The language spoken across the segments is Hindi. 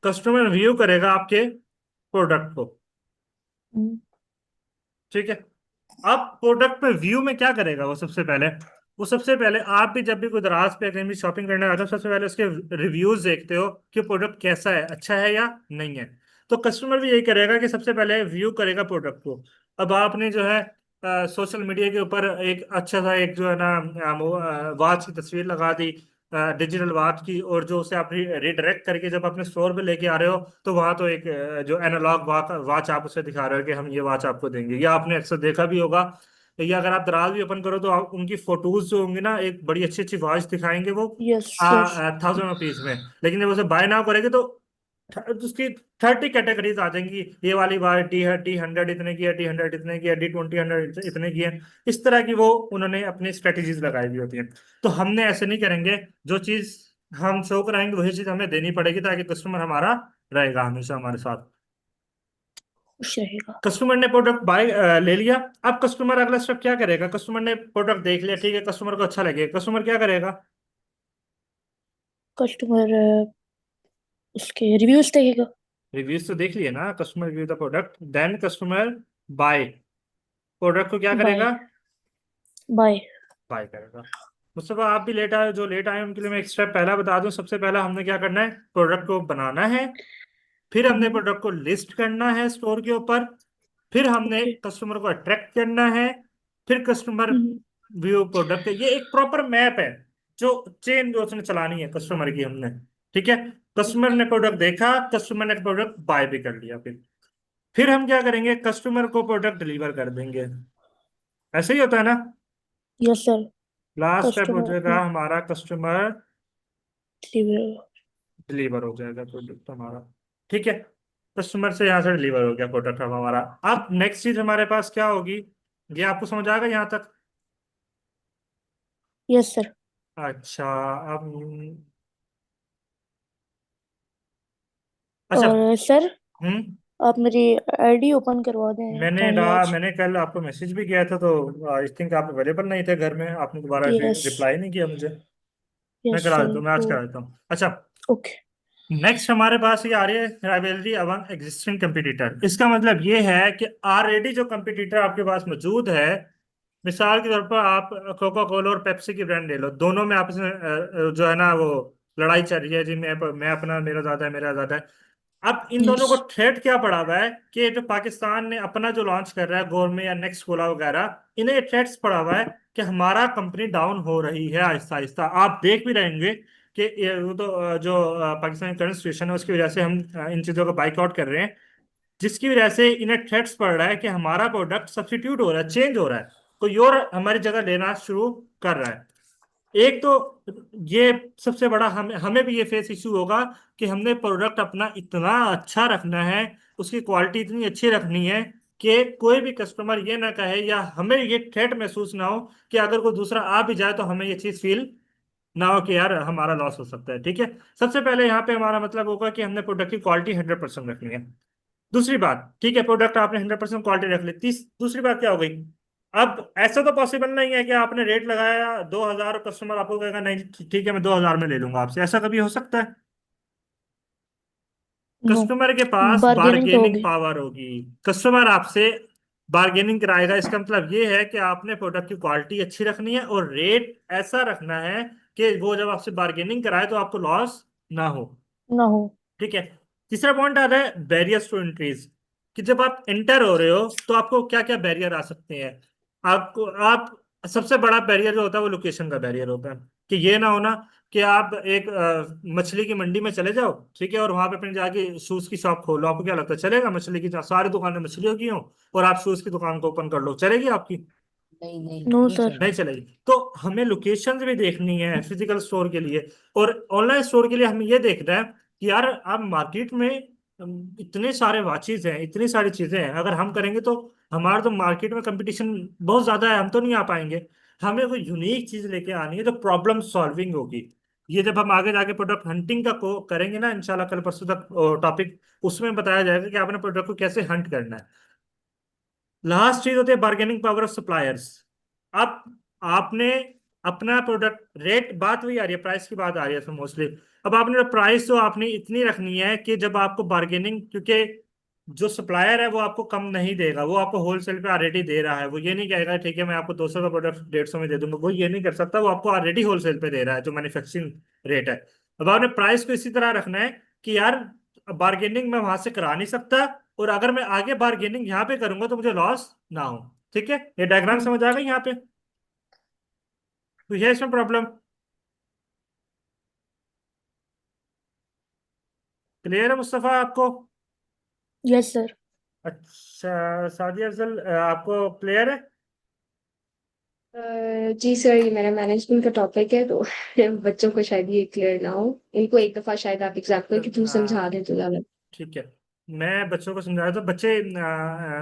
कस्टमर व्यू करेगा आपके प्रोडक्ट को। हम्म, ठीक है। अब प्रोडक्ट पे व्यू में क्या करेगा वो सबसे पहले आप भी जब भी कोई दराज पे कहीं भी शॉपिंग करने आते हो, सबसे पहले उसके रिव्यूज देखते हो कि प्रोडक्ट कैसा है, अच्छा है या नहीं है। तो कस्टमर भी यही करेगा कि सबसे पहले व्यू करेगा प्रोडक्ट को। अब आपने जो है सोशल मीडिया के ऊपर एक अच्छा सा एक जो है ना वॉच की तस्वीर लगा दी, डिजिटल वॉच की, और जो उसे आप रिडायरेक्ट करके जब अपने स्टोर पे लेके आ रहे हो, तो वहां तो एक जो एनालॉग वॉच आप उसे दिखा रहे हो कि हम ये वॉच आपको देंगे। या आपने अक्सर देखा भी होगा, या अगर आप दराज भी ओपन करो तो आप उनकी फोटोज जो होंगी ना, एक बड़ी अच्छी अच्छी वॉच दिखाएंगे वो यस सर। 1000 रुपीज में। लेकिन जब उसे बाय नाउ करेंगे तो उसकी 30 कैटेगरीज आ जाएंगी। ये वाली बार टी 100 इतने की है, टी 100 इतने की है, डी 20 100 इतने की है। इस तरह की वो उन्होंने अपनी स्ट्रेटेजीज लगाई हुई होती हैं। तो हमने ऐसे नहीं करेंगे, जो चीज हम शो कराएंगे वही चीज हमें देनी पड़ेगी, ताकि कस्टमर हमारा रहेगा हमेशा हमारे साथ। खुश रहेगा। कस्टमर ने प्रोडक्ट बाय ले लिया। अब कस्टमर अगला स्टेप क्या करेगा? कस्टमर ने प्रोडक्ट देख लिया, ठीक है, कस्टमर को अच्छा लगे, कस्टमर क्या करेगा? कस्टमर उसके रिव्यूज देखेगा। रिव्यूज तो देख लिए ना, customer review the product, then customer buy product को क्या बाय। करेगा? बाय। बाय करेगा। मुस्तफा आप भी लेट आए, जो लेट आए उनके लिए मैं एक स्टेप पहला बता दूं। सबसे पहला हमने क्या करना है, प्रोडक्ट को बनाना है। फिर हमने हम्म, प्रोडक्ट को लिस्ट करना है स्टोर के ऊपर। फिर हमने ओके। कस्टमर को अट्रैक्ट करना है। फिर कस्टमर हम्म, व्यू प्रोडक्ट, ये एक प्रॉपर मैप है जो चेन जो उसने चलानी है कस्टमर की हमने। ठीक है। कस्टमर ने प्रोडक्ट देखा, कस्टमर ने प्रोडक्ट बाय भी कर लिया। फिर हम क्या करेंगे, कस्टमर को प्रोडक्ट डिलीवर कर देंगे। ऐसे ही होता है ना। Yes sir. लास्ट स्टेप हो कस्टमर जाएगा अपना हमारा, कस्टमर डिलीवर। डिलीवर हो जाएगा प्रोडक्ट हमारा। ठीक है। कस्टमर से यहाँ से डिलीवर हो गया प्रोडक्ट अब हमारा। अब नेक्स्ट चीज हमारे पास क्या होगी? ये आपको समझ आ गया यहाँ तक? Yes sir. अच्छा। अब अच्छा। और सर, हम्म। आप मेरी आईडी ओपन करवा दें काइंडली आज। मैंने कल आपको मैसेज भी किया था, तो आई थिंक आप अवेलेबल नहीं थे घर में, आपने दोबारा यस। रिप्लाई नहीं किया मुझे। मैं यस करा सर देता हूँ, मैं आज वो। करा देता हूँ। अच्छा। ओके। नेक्स्ट हमारे पास ये आ रही है, राइवलरी अमंग एग्जिस्टिंग कंपटीटर। इसका मतलब ये है कि ऑलरेडी जो कंपटीटर आपके पास मौजूद है, मिसाल के तौर पर आप कोका कोला और पेप्सी की ब्रांड ले लो, दोनों में आपस में जो है ना वो लड़ाई चल रही है जी, मैं अपना, मेरा ज्यादा है, मेरा ज्यादा है। अब इन दोनों यस। को थ्रेट क्या पड़ा हुआ है कि जो पाकिस्तान ने अपना जो लॉन्च कर रहा है गोरमे या नेक्स्ट कोला वगैरह, इन्हें ये थ्रेट्स पड़ा हुआ है कि हमारा कंपनी डाउन हो रही है आहिस्ता आहिस्ता। आप देख भी रहेंगे कि वो तो जो पाकिस्तान की करंट सिचुएशन है उसकी वजह से हम इन चीज़ों को बाइकआउट कर रहे हैं, जिसकी वजह से इन्हें थ्रेट्स पड़ रहा है कि हमारा प्रोडक्ट सब्स्टिट्यूट हो रहा है, चेंज हो रहा है, कोई और हमारी जगह लेना शुरू कर रहा है। एक तो ये सबसे बड़ा हमें हमें भी ये फेस इशू होगा कि हमने प्रोडक्ट अपना इतना अच्छा रखना है, उसकी क्वालिटी इतनी अच्छी रखनी है कि कोई भी कस्टमर ये ना कहे या हमें ये थ्रेट महसूस ना हो कि अगर कोई दूसरा आ भी जाए तो हमें ये चीज़ फील ना हो कि यार हमारा लॉस हो सकता है। ठीक है। सबसे पहले यहाँ पे हमारा मतलब होगा कि हमने प्रोडक्ट की क्वालिटी 100% रखनी है। दूसरी बात, ठीक है, प्रोडक्ट आपने 100% क्वालिटी रख ली, दूसरी बात क्या हो गई? अब ऐसा तो पॉसिबल नहीं है कि आपने रेट लगाया 2000, कस्टमर आपको कहेगा नहीं ठीक है मैं 2000 में ले लूंगा आपसे, ऐसा कभी हो सकता है? नो। कस्टमर के पास बार्गेनिंग तो बार्गेनिंग होगी। पावर होगी। कस्टमर आपसे बार्गेनिंग कराएगा। इसका मतलब ये है कि आपने प्रोडक्ट की क्वालिटी अच्छी रखनी है और रेट ऐसा रखना है कि वो जब आपसे बार्गेनिंग कराए तो आपको लॉस ना हो। ना हो। ठीक है। तीसरा पॉइंट आ रहा है बैरियर्स टू एंट्रीज, कि जब आप एंटर हो रहे हो तो आपको क्या क्या बैरियर आ सकते हैं। आपको आप सबसे बड़ा बैरियर जो होता है वो लोकेशन का बैरियर होता है। कि ये ना होना कि आप एक मछली की मंडी में चले जाओ, ठीक है, और वहां पे अपने जाके शूज की शॉप खोलो। आपको क्या लगता है चलेगा? मछली की सारी दुकानें मछलियों की हो और आप शूज की दुकान को ओपन कर लो, चलेगी आपकी? नहीं नहीं नो नहीं सर। नहीं चलेगी। चलेगी। तो हमें लोकेशंस भी देखनी है फिजिकल स्टोर के लिए। और ऑनलाइन स्टोर के लिए हमें ये देखना है कि यार आप मार्केट में इतने सारे वाचेज हैं, इतनी सारी चीजें हैं, अगर हम करेंगे तो हमारा तो मार्केट में कंपटीशन बहुत ज्यादा है, हम तो नहीं आ पाएंगे। हमें कोई यूनिक चीज लेके आनी है जो प्रॉब्लम सॉल्विंग होगी। ये जब हम आगे जाके प्रोडक्ट हंटिंग का को करेंगे ना इंशाल्लाह कल परसों तक टॉपिक, उसमें बताया जाएगा कि आपने प्रोडक्ट को कैसे हंट करना है। लास्ट चीज होती है बार्गेनिंग पावर ऑफ सप्लायर्स। आप आपने अपना प्रोडक्ट रेट, बात वही आ रही है, प्राइस की बात आ रही है इसमें मोस्टली। अब आपने प्राइस तो आपने इतनी रखनी है कि जब आपको बार्गेनिंग, क्योंकि जो सप्लायर है वो आपको कम नहीं देगा, वो आपको होलसेल पे ऑलरेडी दे रहा है, वो ये नहीं कहेगा ठीक है मैं आपको 200 का प्रोडक्ट 150 में दे दूंगा, वो ये नहीं कर सकता, वो आपको ऑलरेडी होलसेल पे दे रहा है जो मैन्युफैक्चरिंग रेट है। अब आपने प्राइस को इसी तरह रखना है कि यार बार्गेनिंग मैं वहां से करा नहीं सकता, और अगर मैं आगे बार्गेनिंग यहाँ पे करूंगा तो मुझे लॉस ना हो। ठीक है, ये डायग्राम हम्म, समझ आ गई यहाँ पे? तो ये है इसमें प्रॉब्लम। क्लियर है मुस्तफा आपको? Yes sir. अच्छा सादिया अफजल, आपको क्लियर है? जी सर, ये मेरा मैनेजमेंट का टॉपिक है तो बच्चों को शायद ये क्लियर ना हो। इनको एक दफा शायद आप एग्जाम्पल के थ्रू समझा दें तो ज्यादा। ठीक है, मैं बच्चों को समझा रहा था। बच्चे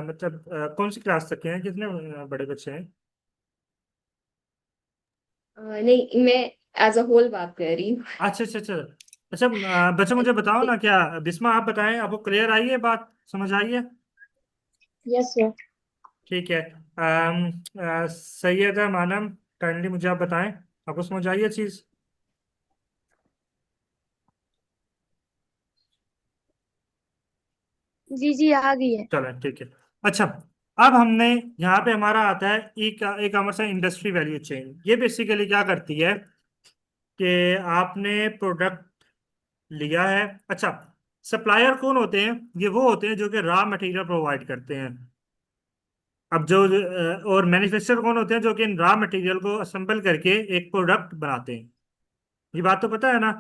मतलब कौन सी क्लास तक के हैं, कितने बड़े बच्चे हैं? नहीं, मैं एज अ होल बात कर रही हूँ। अच्छा अच्छा अच्छा। अच्छा बच्चे मुझे बताओ ना, क्या बिस्मा आप बताएं, आपको क्लियर आई है बात, समझ आई है? Yes sir. ठीक है। सैयदा मानम, काइंडली मुझे आप बताएं, आपको समझ आई है चीज? जी जी आ गई है। चलें ठीक है। अच्छा, अब हमने यहाँ पे हमारा आता है e commerce and industry value chain. ये बेसिकली क्या करती है कि आपने प्रोडक्ट लिया है। अच्छा, सप्लायर कौन होते हैं? ये वो होते हैं जो कि रॉ मटेरियल प्रोवाइड करते हैं। अब और मैन्युफैक्चरर कौन होते हैं? जो कि इन रॉ मटेरियल को असेंबल करके एक प्रोडक्ट बनाते हैं। ये बात तो पता है ना?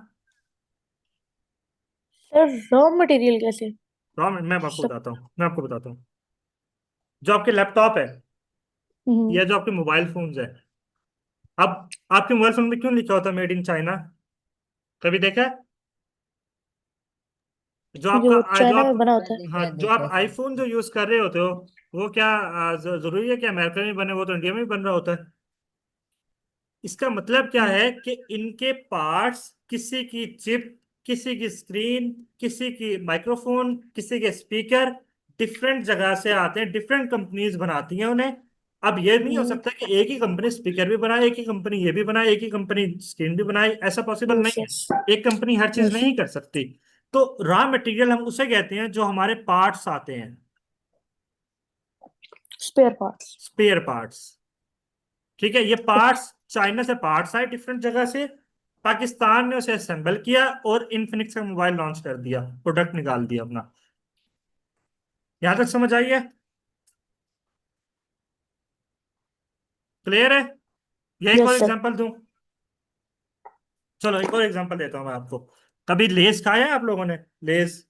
सर रॉ मटेरियल कैसे? मैं आपको सब। बताता हूँ, मैं आपको बताता हूँ। जो आपके लैपटॉप है हम्म। या जो आपके मोबाइल फोन्स है, अब आपके मोबाइल फोन में क्यों लिखा होता है मेड इन चाइना? कभी देखा है? जो जो चाइना आप, में बना होता है। हाँ जो आप आईफोन जो यूज कर रहे होते हो, वो क्या जरूरी है कि अमेरिका में बने? वो तो इंडिया में भी बन रहा होता है। इसका मतलब क्या हम्म। है कि इनके पार्ट्स, किसी की चिप, किसी की स्क्रीन, किसी की माइक्रोफोन, किसी के स्पीकर, डिफरेंट जगह से आते हैं, डिफरेंट कंपनीज बनाती हैं उन्हें। अब ये नहीं हो सकता कि एक ही कंपनी स्पीकर भी बनाए, एक ही कंपनी ये भी बनाए, एक ही कंपनी स्क्रीन भी बनाए, ऐसा पॉसिबल यस नहीं यस है। एक कंपनी हर चीज यस। नहीं कर सकती। तो रॉ मटेरियल हम उसे कहते हैं जो हमारे पार्ट्स आते हैं, स्पेयर पार्ट्स। Spare parts. ठीक है, ये पार्ट्स चाइना से पार्ट्स आए डिफरेंट जगह से, पाकिस्तान ने उसे असेंबल किया और इन्फिनिक्स का मोबाइल लॉन्च कर दिया, प्रोडक्ट निकाल दिया अपना। यहां तक समझ आई है? क्लियर है? या एक और यस सर। एग्जांपल दूं? चलो एक और एग्जांपल देता हूं मैं आपको। कभी लेस खाया है आप लोगों ने? लेस,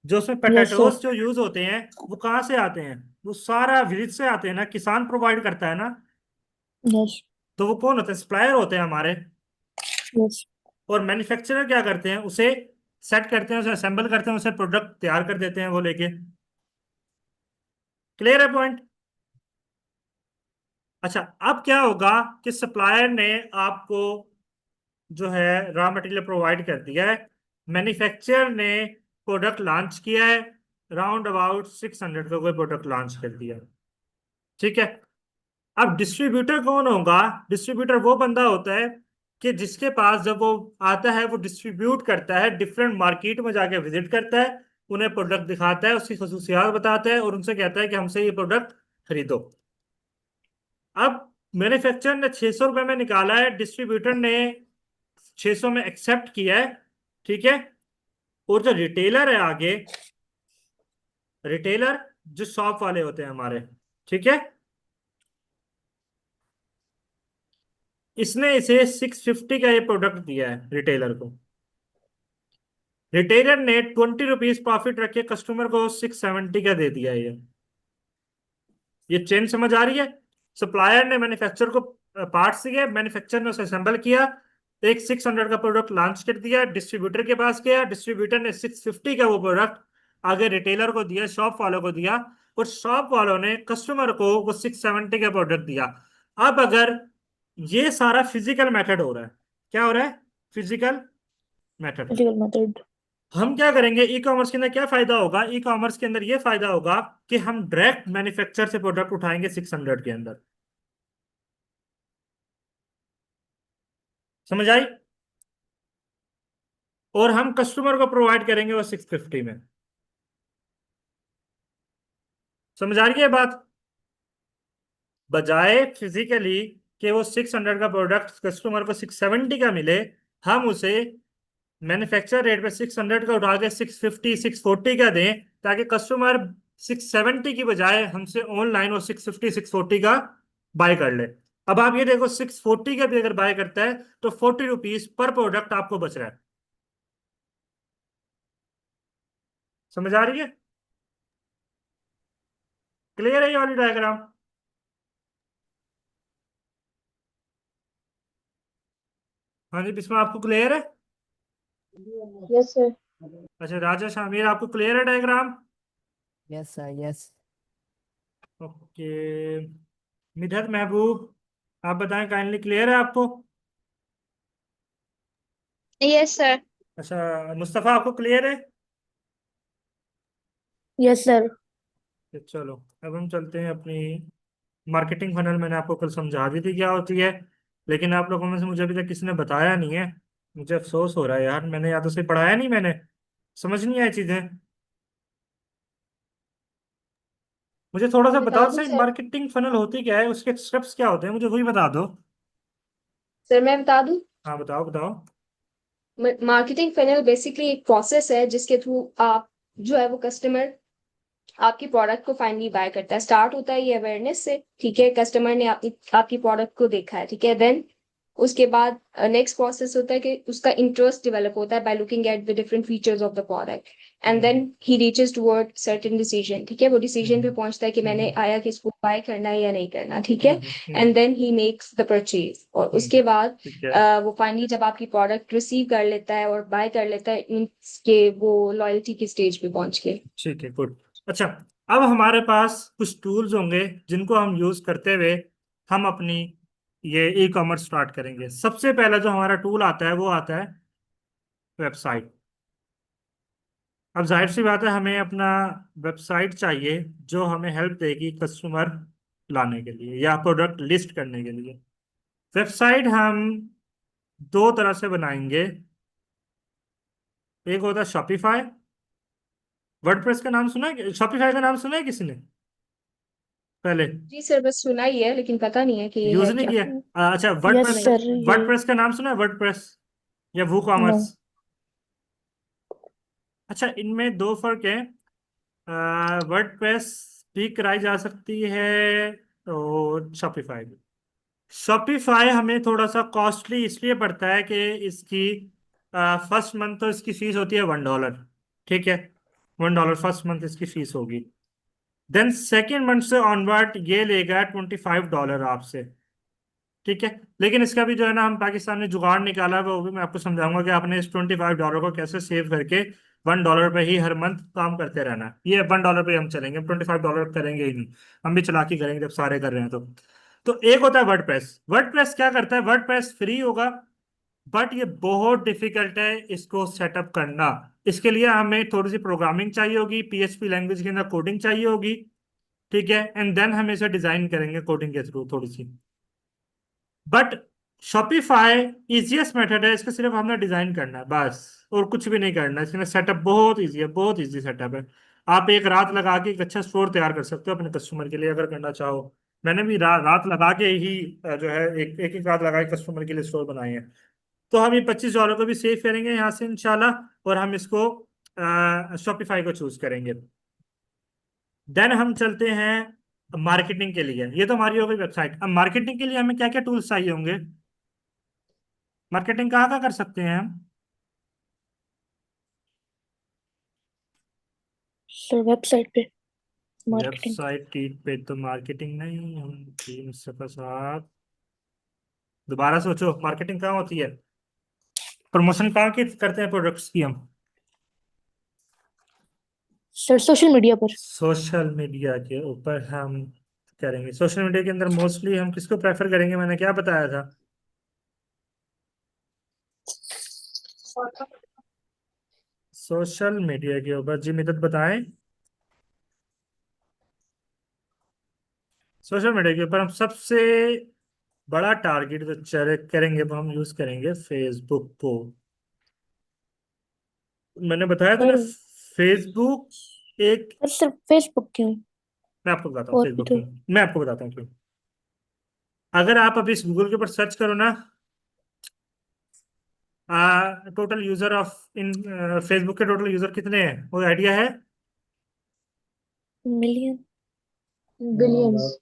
जो उसमें यस सर। पोटैटोज जो यूज होते हैं, वो कहाँ से आते हैं? वो सारा विलेज से आते हैं ना, किसान प्रोवाइड करता है ना। यस तो वो कौन होते हैं? सप्लायर होते हैं हमारे। यस। और मैन्युफैक्चरर क्या करते हैं? उसे सेट करते हैं, उसे असेंबल करते हैं, उसे प्रोडक्ट तैयार कर देते हैं वो लेके। क्लियर है पॉइंट? अच्छा, अब क्या होगा कि सप्लायर ने आपको जो है रॉ मटेरियल प्रोवाइड कर दिया है, मैन्युफैक्चरर ने प्रोडक्ट लॉन्च किया है, राउंड अबाउट 600 का कोई प्रोडक्ट लॉन्च कर दिया है। ठीक है, अब डिस्ट्रीब्यूटर कौन होगा? डिस्ट्रीब्यूटर वो बंदा होता है कि जिसके पास जब वो आता है, वो डिस्ट्रीब्यूट करता है, डिफरेंट मार्केट में जाके विजिट करता है, उन्हें प्रोडक्ट दिखाता है, उसकी खसूसियात बताता है और उनसे कहता है कि हमसे ये प्रोडक्ट खरीदो। अब मैन्युफैक्चरर ने 600 रुपये में निकाला है, डिस्ट्रीब्यूटर ने 600 में एक्सेप्ट किया है। ठीक है, और जो रिटेलर है आगे, रिटेलर जो शॉप वाले होते हैं हमारे, ठीक है, इसने इसे 650 का ये प्रोडक्ट दिया है रिटेलर को। रिटेलर ने 20 रुपीज प्रॉफिट रख के कस्टमर को 670 का दे दिया है ये चेन समझ आ रही है? सप्लायर ने मैन्युफैक्चर को पार्ट्स दिए, मैन्युफैक्चर ने उसे असेंबल किया, एक 600 का प्रोडक्ट लॉन्च कर दिया, डिस्ट्रीब्यूटर के पास गया, डिस्ट्रीब्यूटर ने 650 का वो प्रोडक्ट आगे रिटेलर को दिया, शॉप वालों को दिया, और शॉप वालों ने कस्टमर को वो 670 का प्रोडक्ट दिया। अब अगर ये सारा फिजिकल मेथड हो रहा है, क्या हो रहा है? Physical method. Physical method. हम क्या करेंगे? ई कॉमर्स के अंदर क्या फायदा होगा? ई कॉमर्स के अंदर ये फायदा होगा कि हम डायरेक्ट मैन्युफैक्चर से प्रोडक्ट उठाएंगे 600 के अंदर। समझ आई? और हम कस्टमर को प्रोवाइड करेंगे वो 650 में। समझ आ रही है बात? बजाय फिजिकली कि वो 600 का प्रोडक्ट कस्टमर को 670 का मिले, हम उसे मैन्युफैक्चर रेट पे 600 का उठा के 650 640 का दें, ताकि कस्टमर 670 की बजाय हमसे ऑनलाइन वो 650 640 का बाय कर ले। अब आप ये देखो, 640 का भी अगर बाय करता है तो 40 रुपीज पर प्रोडक्ट आपको बच रहा है। समझ आ रही है? क्लियर है ये वाली डायग्राम? हाँ जी, इसमें आपको क्लियर है? Yes sir. अच्छा राजेश आमिर, आपको क्लियर है diagram? Yes sir yes. Okay. Midhat Mehboob, आप बताएं, काइंडली क्लियर है आपको? Yes sir. अच्छा मुस्तफा, आपको क्लियर है? Yes sir. चलो अब हम चलते हैं अपनी मार्केटिंग फनल। मैंने आपको कल समझा दी थी क्या होती है, लेकिन आप लोगों में से मुझे अभी तक किसी ने बताया नहीं है। मुझे अफसोस हो रहा है यार, मैंने या तो सही पढ़ाया नहीं, मैंने समझ नहीं आई चीजें। मुझे थोड़ा सा बता बताओ दूं सही, सर? मार्केटिंग फनल होती क्या है, उसके स्टेप्स क्या होते हैं, मुझे वही बता दो। सर मैं बता दूं? हाँ बताओ बताओ। मार्केटिंग फनल बेसिकली एक प्रोसेस है जिसके थ्रू आप जो है वो कस्टमर आपकी प्रोडक्ट को फाइनली बाय करता है। स्टार्ट होता है ये अवेयरनेस से, ठीक है, कस्टमर ने आपकी प्रोडक्ट को देखा है, ठीक है। देन उसके बाद नेक्स्ट प्रोसेस होता है कि उसका इंटरेस्ट डेवलप होता है by looking at the different features of the product, and then he reaches toward certain decision, ठीक है। वो डिसीजन पे पहुंचता है कि मैंने आया कि इसको बाय करना है या नहीं करना, ठीक है। And then he makes the purchase, और उसके बाद ठीक है वो फाइनली जब आपकी प्रोडक्ट रिसीव कर लेता है और बाय कर लेता है, मीन्स के वो लॉयल्टी की स्टेज पे पहुंच गए। ठीक है, गुड। अच्छा, अब हमारे पास कुछ टूल्स होंगे जिनको हम यूज करते हुए हम अपनी ये ई कॉमर्स स्टार्ट करेंगे। सबसे पहला जो हमारा टूल आता है वो आता है वेबसाइट। अब जाहिर सी बात है, हमें अपना वेबसाइट चाहिए जो हमें हेल्प देगी कस्टमर लाने के लिए या प्रोडक्ट लिस्ट करने के लिए। वेबसाइट हम दो तरह से बनाएंगे। एक होता है शॉपिफाई। वर्डप्रेस का नाम सुना है? शॉपिफाई का नाम सुना है किसी ने पहले? जी सर, बस सुना ही है लेकिन पता नहीं है कि ये यूज है नहीं क्या। किया? अच्छा, यस वर्डप्रेस। नहीं। सर। ये वर्डप्रेस का नाम सुना है? वर्डप्रेस या वो नो। कॉमर्स? अच्छा, इनमें दो फर्क है। वर्डप्रेस भी कराई जा सकती है और शॉपिफाई भी। शॉपिफाई हमें थोड़ा सा कॉस्टली इसलिए पड़ता है कि इसकी फर्स्ट मंथ तो इसकी फीस होती है $1। ठीक है, $1 फर्स्ट मंथ इसकी फीस होगी। देन सेकेंड मंथ से ऑनवर्ड ये लेगा $25 आपसे। ठीक है, लेकिन इसका भी जो है ना, हम पाकिस्तान में जुगाड़ निकाला है, वो भी मैं आपको समझाऊंगा कि आपने इस $25 को कैसे सेव करके $1 पे ही हर मंथ काम करते रहना है। ये $1 पे हम चलेंगे, $25 करेंगे ही नहीं। हम भी चालाकी करेंगे जब सारे कर रहे हैं तो एक होता है वर्डप्रेस। वर्डप्रेस क्या करता है? वर्डप्रेस फ्री होगा, बट ये बहुत डिफिकल्ट है इसको सेटअप करना। इसके लिए हमें थोड़ी सी प्रोग्रामिंग चाहिए होगी, पीएचपी लैंग्वेज के अंदर कोडिंग चाहिए होगी। ठीक है, एंड देन हम इसे डिजाइन करेंगे कोडिंग के थ्रू थोड़ी सी। बट शॉपिफाई इजीएस्ट मेथड है, इसको सिर्फ हमने डिजाइन करना है बस, और कुछ भी नहीं करना है। इसमें सेटअप बहुत इजी है, बहुत इजी सेटअप है। आप एक रात लगा के एक अच्छा स्टोर तैयार कर सकते हो अपने कस्टमर के लिए, अगर करना चाहो। मैंने भी रात लगा के ही जो है एक एक रात लगा के कस्टमर के लिए स्टोर बनाए हैं। तो हम ये $25 को भी सेव करेंगे यहाँ से इंशाल्लाह, और हम इसको शॉपिफाई को चूज करेंगे। देन हम चलते हैं मार्केटिंग के लिए। ये तो हमारी हो गई वेबसाइट। अब मार्केटिंग के लिए हमें क्या क्या टूल्स चाहिए होंगे? मार्केटिंग कहाँ कहाँ कर सकते हैं हम? सर वेबसाइट पे मार्केटिंग। वेबसाइट पे तो मार्केटिंग नहीं, हम तीन सफर साथ दोबारा सोचो, मार्केटिंग कहाँ होती है? प्रमोशन कहाँ की करते हैं प्रोडक्ट्स की हम? सर सोशल मीडिया पर। सोशल मीडिया के ऊपर हम करेंगे। सोशल मीडिया के अंदर मोस्टली हम किसको प्रेफर करेंगे, मैंने क्या बताया था? सोशल मीडिया के ऊपर जी मिदत बताएं। सोशल मीडिया के ऊपर हम सबसे बड़ा टारगेट जो चले करेंगे वो हम यूज करेंगे फेसबुक को। मैंने बताया था ना, सर फेसबुक एक, सर सिर्फ फेसबुक क्यों? मैं आपको बताता हूँ और भी फेसबुक तो। क्यों। मैं आपको बताता हूँ क्यों। अगर आप अभी इस गूगल के ऊपर सर्च करो ना, total user of in Facebook के टोटल यूजर कितने हैं, कोई आइडिया है? मिलियन। बिलियंस।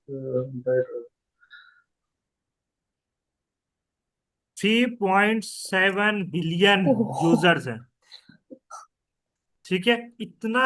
3.7 बिलियन ओह। यूजर्स हैं। ठीक है, इतना।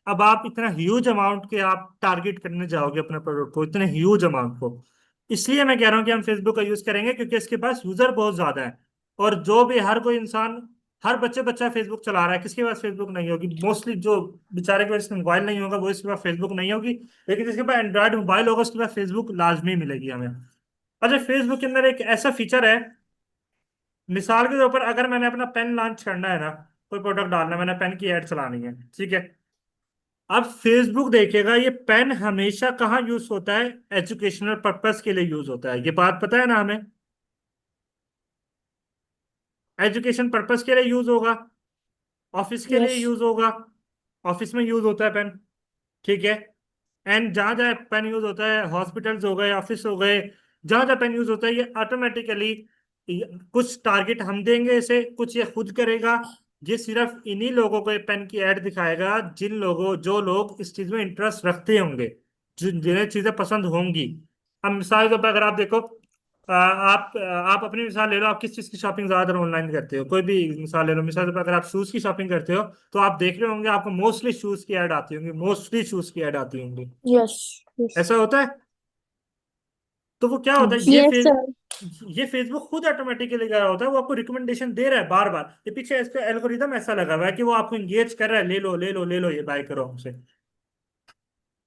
अब आप इतना ह्यूज अमाउंट के आप टारगेट करने जाओगे अपने प्रोडक्ट को, इतने ह्यूज अमाउंट को। इसलिए मैं कह रहा हूँ कि हम फेसबुक का यूज करेंगे, क्योंकि इसके पास यूजर बहुत ज्यादा है। और जो भी हर कोई इंसान, हर बच्चे बच्चा फेसबुक चला रहा है, किसके पास फेसबुक नहीं होगी? मोस्टली जो बेचारे के पास मोबाइल नहीं होगा वो इसके पास फेसबुक नहीं होगी। लेकिन जिसके पास एंड्रॉयड मोबाइल होगा उसके पास फेसबुक लाजमी मिलेगी हमें। अच्छा, फेसबुक के अंदर एक ऐसा फीचर है, मिसाल के तौर पर अगर मैंने अपना पेन लॉन्च करना है ना, कोई प्रोडक्ट डालना है, मैंने पेन की एड चलानी है, ठीक है। अब फेसबुक देखेगा ये पेन हमेशा कहाँ यूज होता है, एजुकेशनल पर्पस के लिए यूज होता है, ये बात पता है ना हमें। एजुकेशन पर्पस के लिए यूज होगा, ऑफिस के लिए यस। यूज होगा, ऑफिस में यूज होता है पेन, ठीक है। एंड जहां जहां पेन यूज होता है, हॉस्पिटल्स हो गए, ऑफिस हो गए, जहां जहां पेन यूज होता है, ये ऑटोमेटिकली कुछ टारगेट हम देंगे इसे, कुछ ये खुद करेगा। ये सिर्फ इन्हीं लोगों को ये पेन की ऐड दिखाएगा जिन लोगों, जो लोग इस चीज में इंटरेस्ट रखते होंगे, जिन्हें चीजें पसंद होंगी। अब मिसाल के तौर पर अगर आप देखो, आप अपनी मिसाल ले लो, आप किस चीज की शॉपिंग ज्यादातर ऑनलाइन करते हो, कोई भी मिसाल ले लो। मिसाल के तौर पर अगर आप शूज की शॉपिंग करते हो, तो आप देख रहे होंगे आपको मोस्टली शूज की ऐड आती होंगी, मोस्टली शूज की ऐड आती होंगी। यस। यस। ऐसा होता है। तो वो क्या होता है, यस सर। ये फेसबुक खुद ऑटोमेटिकली क्या होता है, वो आपको रिकमेंडेशन दे रहा है बार बार। ये पीछे इसका एल्गोरिदम ऐसा लगा हुआ है कि वो आपको इंगेज कर रहा है, ले लो ले लो ले लो, ये बाय करो हमसे।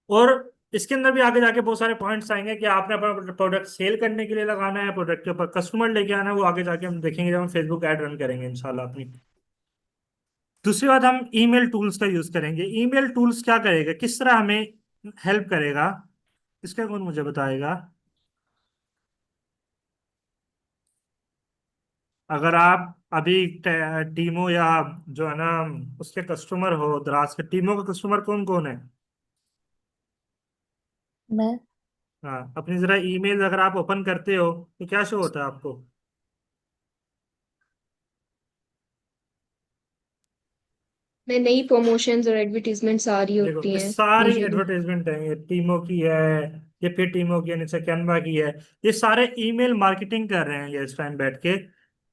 और इसके अंदर भी आगे जाके बहुत सारे पॉइंट्स आएंगे कि आपने अपना प्रोडक्ट सेल करने के लिए लगाना है, प्रोडक्ट के ऊपर कस्टमर लेके आना है, वो आगे जाके हम देखेंगे जब हम फेसबुक ऐड रन करेंगे इंशाल्लाह अपनी। दूसरी बात, हम ईमेल टूल्स का यूज करेंगे। ईमेल टूल्स क्या करेगा, किस तरह हमें हेल्प करेगा, इसका कौन मुझे बताएगा? अगर आप अभी टीमो या जो है ना उसके कस्टमर हो, द्रास के टीमो का कस्टमर कौन कौन है? मैं। हाँ, अपनी जरा ईमेल अगर आप ओपन करते हो तो क्या शो होता है आपको? में नई प्रमोशंस और एडवर्टीजमेंट्स आ रही देखो होती ये हैं सारी यूजुअली। एडवर्टाइजमेंट है, ये टीमो की है, ये फिर टीमो की है, नीचे कैनवा की है। ये सारे ईमेल मार्केटिंग कर रहे हैं ये इस टाइम बैठ के।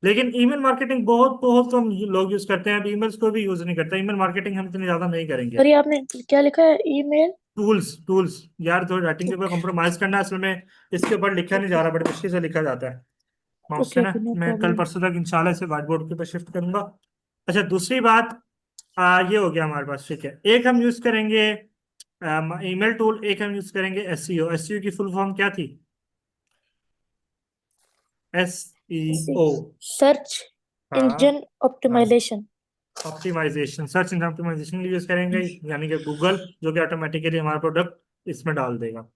लेकिन ईमेल मार्केटिंग बहुत बहुत कम लोग यूज करते हैं, अब ईमेल्स को भी यूज नहीं करते। ईमेल मार्केटिंग हम इतनी ज्यादा नहीं करेंगे। और ये आपने क्या लिखा है? ईमेल। टूल्स टूल्स, यार तो राइटिंग के ऊपर ओके। कॉम्प्रोमाइज करना है असल में। इसके ऊपर लिखा नहीं जा ओके। रहा, बड़ी मुश्किल से लिखा जाता है माउस से ओके। ना। ओके, नो मैं कल प्रॉब्लम। परसों तक इंशाल्लाह इसे व्हाइट बोर्ड के ऊपर शिफ्ट करूंगा। अच्छा, दूसरी बात, ये हो गया हमारे पास, ठीक है। एक हम यूज करेंगे ईमेल टूल, एक हम यूज करेंगे एसईओ। एसईओ की फुल फॉर्म क्या थी? एसईओ। सर्च हाँ इंजन हाँ, optimisation. Optimisation, search engine optimisation use करेंगे, यानी कि गूगल, जो कि ऑटोमेटिकली हमारा प्रोडक्ट इसमें डाल देगा।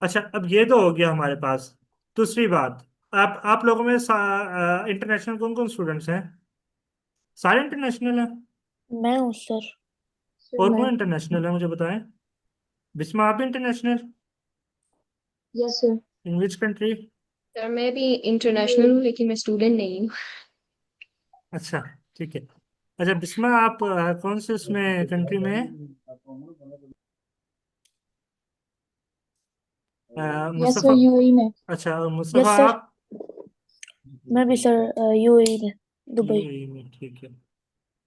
अच्छा, अब ये तो हो गया हमारे पास। दूसरी बात, आप लोगों में इंटरनेशनल कौन कौन स्टूडेंट्स हैं? सारे इंटरनेशनल हैं? मैं हूँ सर। और मैं। कौन इंटरनेशनल है मुझे बताएं। बिस्मा, आप भी international? Yes sir. In which country? Sir मैं भी इंटरनेशनल हूँ लेकिन मैं स्टूडेंट नहीं हूँ। अच्छा, ठीक है। अच्छा बिस्मा, आप कौन से उसमें कंट्री में हैं? Yes sir Mustafa. यूएई में। अच्छा, और मुस्तफ़ा यस सर। आप? मैं भी सर यूएई में, दुबई। यूएई में, ठीक है।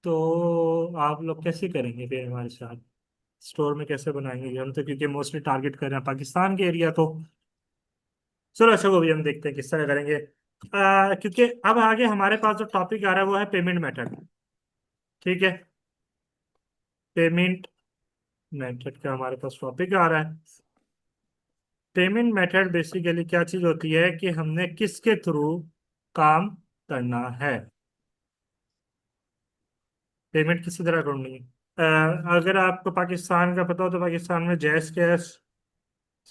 तो आप लोग कैसे करेंगे फिर हमारे साथ, स्टोर में कैसे बनाएंगे? हम तो क्योंकि मोस्टली टारगेट कर रहे हैं पाकिस्तान के एरिया को। चलो अच्छा, वो भी हम देखते हैं किस तरह करेंगे। क्योंकि अब आगे हमारे पास जो टॉपिक आ रहा है वो है पेमेंट मेथड, ठीक है। पेमेंट मेथड का हमारे पास टॉपिक आ रहा है। पेमेंट मेथड बेसिकली क्या चीज होती है कि हमने किसके थ्रू काम करना है, पेमेंट किसी तरह करनी है। अगर आपको पाकिस्तान का पता हो तो पाकिस्तान में जैस कैश,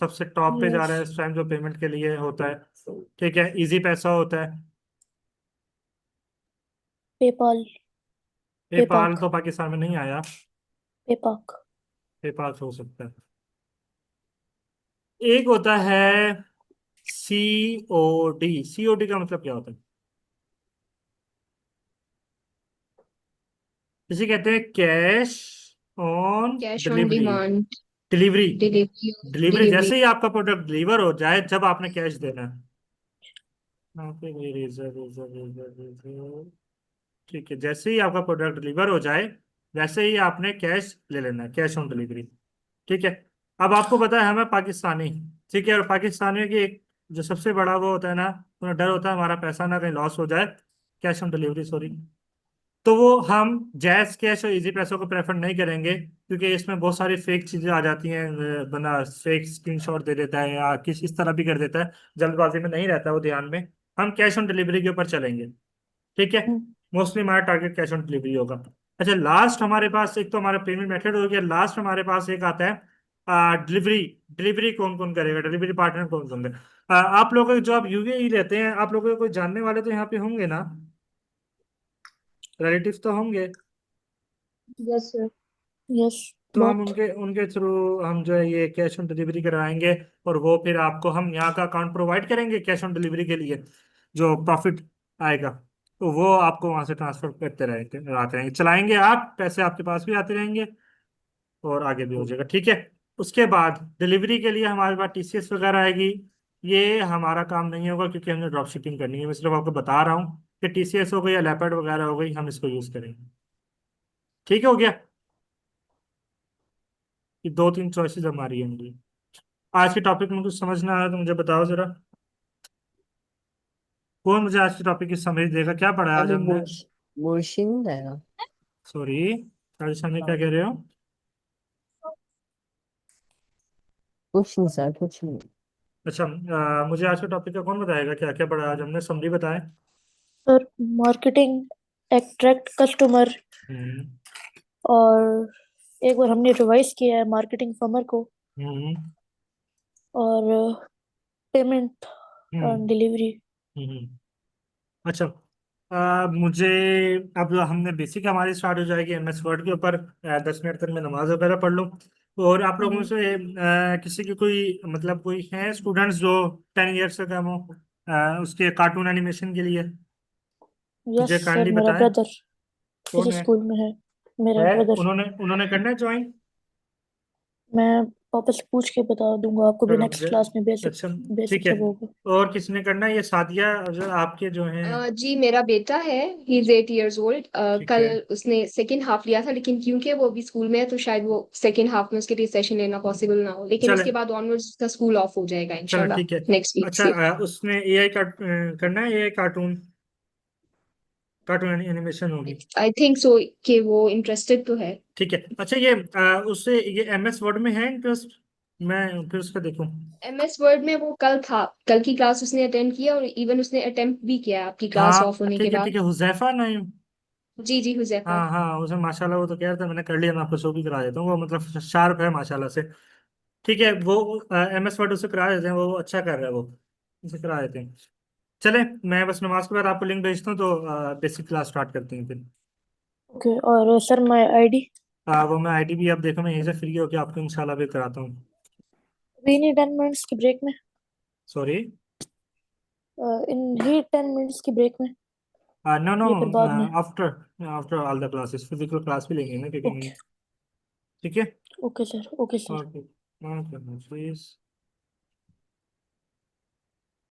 सबसे टॉप पे जा रहा है यस इस टाइम जो पेमेंट के लिए होता है। ठीक है, इजी पैसा होता है। पेपाल पेपाल पेपाक तो पाकिस्तान में नहीं आया। पेपाक पेपाल हो सकता है। एक होता है सीओडी। सीओडी का मतलब क्या होता है? इसे कहते हैं cash on cash on delivery. Demand, delivery. Delivery, delivery delivery. जैसे ही आपका प्रोडक्ट डिलीवर हो जाए, जब आपने कैश देना है। यहाँ पे वही रेजर। ठीक है, जैसे ही आपका प्रोडक्ट डिलीवर हो जाए, वैसे ही आपने कैश ले लेना है, कैश ऑन डिलीवरी। ठीक है। अब आपको पता है हमें पाकिस्तानी। ठीक है, और पाकिस्तानियों की एक जो सबसे बड़ा वो होता है ना, उन्हें डर होता है हमारा पैसा ना कहीं लॉस हो जाए। Cash on delivery, sorry. तो वो हम जैज कैश और इजी पैसों को प्रेफर नहीं करेंगे, क्योंकि इसमें बहुत सारी फेक चीजें आ जाती हैं। बंदा फेक स्क्रीनशॉट दे देता है या किस इस तरह भी कर देता है, जल्दबाजी में नहीं रहता है वो ध्यान में। हम कैश ऑन डिलीवरी के ऊपर चलेंगे। ठीक है। मोस्टली हमारा टारगेट कैश ऑन डिलीवरी होगा। अच्छा, लास्ट हमारे पास एक तो हमारा पेमेंट मेथड हो गया। लास्ट हमारे पास एक आता है डिलीवरी। डिलीवरी कौन कौन करेगा, डिलीवरी पार्टनर कौन कौन करेगा? आप लोगों के जो आप यूएई रहते हैं, आप लोगों के कोई जानने वाले तो यहाँ पे होंगे ना, रिलेटिव तो होंगे। Yes sir. यस तो हम बहुत उनके उनके थ्रू हम जो है ये कैश ऑन डिलीवरी कराएंगे। और वो फिर आपको हम यहाँ का अकाउंट प्रोवाइड करेंगे कैश ऑन डिलीवरी के लिए। जो प्रॉफिट आएगा तो वो आपको वहां से ट्रांसफर करते रहेंगे, आते रहेंगे, चलाएंगे आप, पैसे आपके पास भी आते रहेंगे और आगे भी हो जाएगा। ठीक है। उसके बाद डिलीवरी के लिए हमारे पास टीसीएस वगैरह आएगी। ये हमारा काम नहीं होगा, क्योंकि हमने ड्रॉप शिपिंग करनी है। मैं सिर्फ आपको बता रहा हूँ कि टीसीएस हो गई या लेपर्ड वगैरह हो गई, हम इसको यूज करेंगे। ठीक हो गया? ये दो तीन चॉइसेस हमारी होंगी। आज के टॉपिक में कुछ समझ ना आया तो मुझे बताओ जरा। कौन मुझे आज के टॉपिक की समझ देगा? क्या पढ़ा है आज अभी हमने? बुर्शी नहीं रहेगा। सॉरी, राजस्थान में क्या कह रहे हो? कुछ नहीं सर, कुछ नहीं। अच्छा, मुझे आज के टॉपिक का कौन बताएगा क्या क्या पढ़ा आज हमने? समरी बताए। सर मार्केटिंग अट्रैक्ट कस्टमर हम्म। और एक बार हमने रिवाइज किया है मार्केटिंग फर्मर को हम्म। और पेमेंट हम्म। और डिलीवरी। हम्म। अच्छा, मुझे अब हमने बेसिक हमारी स्टार्ट हो जाएगी एमएस वर्ड के ऊपर। 10 मिनट तक मैं नमाज वगैरह पढ़ लूँ। और आप लोगों से किसी की कोई मतलब कोई है स्टूडेंट्स जो 10 ईयर्स से कम हो उसके कार्टून एनिमेशन के लिए? यस मुझे सर, काइंडली मेरा बताएं। ब्रदर कौन इस है? स्कूल में है। मेरा ब्रदर। उन्होंने उन्होंने करना है ज्वाइन? मैं पापा से पूछ के बता दूंगा आपको भी। चलो नेक्स्ट मुझे। क्लास में बेसिक अच्छा। बेसिक ठीक है। सब होगा। और किसने करना है? ये सादिया जो आपके जो हैं। जी मेरा बेटा है, ही इज 8 years old। ठीक कल है। उसने सेकेंड हाफ लिया था, लेकिन क्योंकि वो अभी स्कूल में है तो शायद वो सेकेंड हाफ में उसके लिए सेशन लेना पॉसिबल ना हो, लेकिन चले। उसके बाद ऑनवर्ड्स उसका स्कूल ऑफ हो जाएगा चलो इंशाल्लाह ठीक है। नेक्स्ट वीक अच्छा, से। उसने एआई का करना है, एआई कार्टून, कार्टून एनिमेशन होगी। आई थिंक सो कि वो इंटरेस्टेड तो है। ठीक है। अच्छा, ये उससे ये एमएस वर्ड में है इंटरेस्ट? मैं फिर उसका देखूं। एमएस वर्ड में वो कल था, कल की क्लास उसने अटेंड किया और इवन उसने अटेम्प्ट भी किया आपकी क्लास ऑफ हाँ होने के ठीक है, बाद। ठीक है, हुजैफा नहीं? जी जी हुजैफा। हाँ हाँ, उसे माशाल्लाह वो तो कह रहा था, मैंने कर लिया, मैं आपको शो भी करा देता हूँ। वो मतलब शार्प है माशाल्लाह से। ठीक है, वो एमएस वर्ड उसे करा देते हैं, वो अच्छा कर रहा है वो। उसे करा देते हैं। चले, मैं बस नमाज के बाद आपको लिंक भेजता हूँ, तो बेसिक क्लास स्टार्ट करते हैं फिर। ओके। और सर माय आईडी वो मैं आईडी भी आप देखो, मैं यहीं से फ्री होकर आपको इंशाल्लाह भी कराता हूँ। भी नहीं 10 मिनट्स की ब्रेक में। सॉरी। इन ही 10 मिनट्स की ब्रेक में नो नो, या फिर बाद में। After after all the classes physical class भी लेंगे ना, क्योंकि ओके। ठीक है। Okay sir, okay sir. Okay. Okay please.